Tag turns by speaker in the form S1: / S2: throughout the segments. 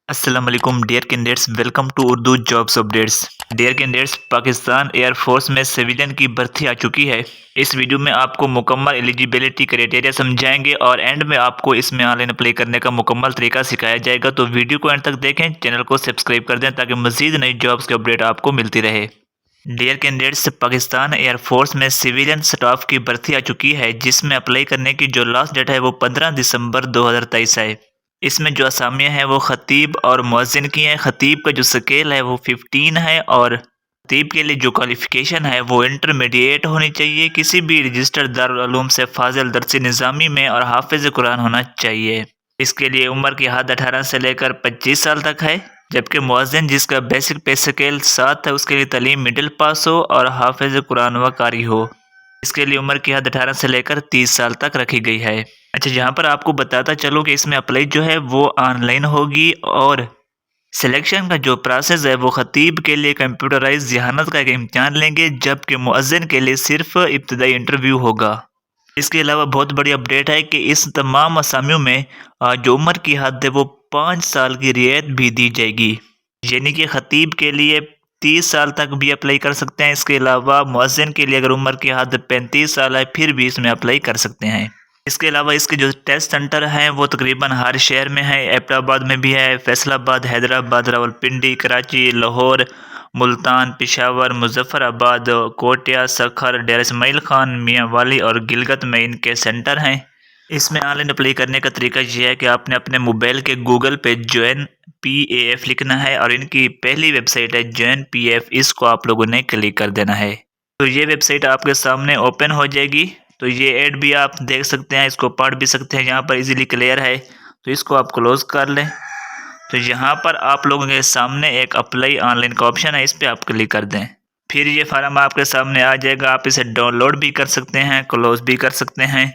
S1: अस्सलाम वालेकुम dear candidates, welcome to Urdu jobs updates. Dear candidates, Pakistan air force में सिविलियन की भर्ती आ चुकी है। इस वीडियो में आपको मुकम्मल एलिजिबिलिटी क्राइटेरिया समझाएंगे और एंड में आपको इसमें ऑनलाइन अप्लाई करने का मुकम्मल तरीका सिखाया जाएगा। तो वीडियो को एंड तक देखें, चैनल को सब्सक्राइब कर दें ताकि मजीद नई जॉब्स की अपडेट आपको मिलती रहे। डियर कैंडिडेट्स, पाकिस्तान एयरफोर्स में सिविलियन स्टाफ की भर्ती आ चुकी है, जिसमें अप्लाई करने की जो लास्ट डेट है वो 15 दिसंबर 2023 है। इसमें जो असामियाँ हैं वो खतीब और मुअज्जिन की हैं। खतीब का जो स्केल है वो 15 है और खतीब के लिए जो क्वालिफ़िकेशन है वो इंटरमीडिएट होनी चाहिए। किसी भी रजिस्टर्ड दारुल उलूम से फाजिल दरसी निज़ामी में और हाफिज़ कुरान होना चाहिए। इसके लिए उम्र की हद 18 से लेकर 25 साल तक है। जबकि मुअज्जिन जिसका बेसिक पे स्केल 7 है, उसके लिए तालीम मिडिल पास हो और हाफिज़ कुरान व कारी हो। इसके लिए उम्र की हद 18 से लेकर 30 साल तक रखी गई है। अच्छा, यहाँ पर आपको बताता चलो कि इसमें अप्लाई जो है वो ऑनलाइन होगी और सिलेक्शन का जो प्रोसेस है वो खतीब के लिए कंप्यूटराइज ज़हानत का एक इम्तिहान लेंगे, जबकि मुअज्जिन के लिए सिर्फ इब्तदाई इंटरव्यू होगा। इसके अलावा बहुत बड़ी अपडेट है कि इस तमाम असामियों में जो उम्र की हद है वो 5 साल की रियायत भी दी जाएगी। यानी कि खतीब के लिए 30 साल तक भी अप्लाई कर सकते हैं। इसके अलावा मुअज्जिन के लिए अगर उम्र की हद 35 साल है फिर भी इसमें अप्लाई कर सकते हैं। इसके अलावा इसके जो टेस्ट सेंटर हैं वो तकरीबन हर शहर में है। एबटाबाद में भी है, फैसलाबाद, हैदराबाद, रावलपिंडी, कराची, लाहौर, मुल्तान, पेशावर, मुजफ्फराबाद, कोटिया, सखर, डेरा इस्माइल खान, मियांवाली और गिलगित में इनके सेंटर हैं। इसमें ऑनलाइन अप्लाई करने का तरीका यह है कि आपने अपने मोबाइल के गूगल पे जॉइन PAF लिखना है और इनकी पहली वेबसाइट है जॉइन PAF, इसको आप लोगों ने क्लिक कर देना है। तो ये वेबसाइट आपके सामने ओपन हो जाएगी। तो ये ऐड भी आप देख सकते हैं, इसको पढ़ भी सकते हैं, यहाँ पर इजीली क्लियर है। तो इसको आप क्लोज कर लें। तो यहाँ पर आप लोगों के सामने एक अप्लाई ऑनलाइन का ऑप्शन है, इस पर आप क्लिक कर दें। फिर ये फार्म आपके सामने आ जाएगा। आप इसे डाउनलोड भी कर सकते हैं, क्लोज भी कर सकते हैं।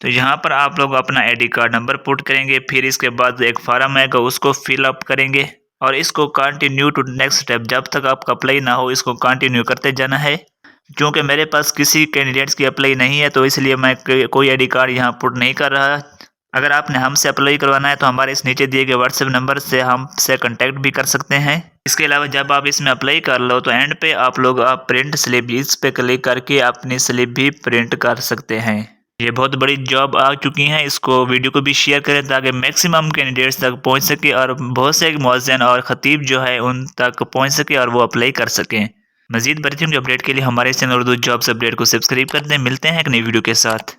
S1: तो यहाँ पर आप लोग अपना ID कार्ड नंबर पुट करेंगे। फिर इसके बाद एक फार्म आएगा, उसको फिल अप करेंगे और इसको कंटिन्यू टू नेक्स्ट स्टेप, जब तक आपका अप्लाई ना हो इसको कंटिन्यू करते जाना है। क्योंकि मेरे पास किसी कैंडिडेट्स की अप्लाई नहीं है तो इसलिए मैं कोई ID कार्ड यहाँ पुट नहीं कर रहा। अगर आपने हमसे अप्लाई करवाना है तो हमारे इस नीचे दिए गए व्हाट्सएप नंबर से हमसे कांटेक्ट भी कर सकते हैं। इसके अलावा जब आप इसमें अप्लाई कर लो तो एंड पे आप लोग प्रिंट स्लिप, इस पे क्लिक करके अपनी स्लिप भी प्रिंट कर सकते हैं। ये बहुत बड़ी जॉब आ चुकी है। इसको वीडियो को भी शेयर करें ताकि मैक्सिमम कैंडिडेट्स तक पहुंच सके और बहुत से मुअज्जिन और खतीब जो है उन तक पहुंच सके और वो अप्लाई कर सकें। मजीद भर्तियों की अपडेट के लिए हमारे चैनल उर्दू जॉब्स अपडेट को सब्सक्राइब कर दें। मिलते हैं एक नई वीडियो के साथ।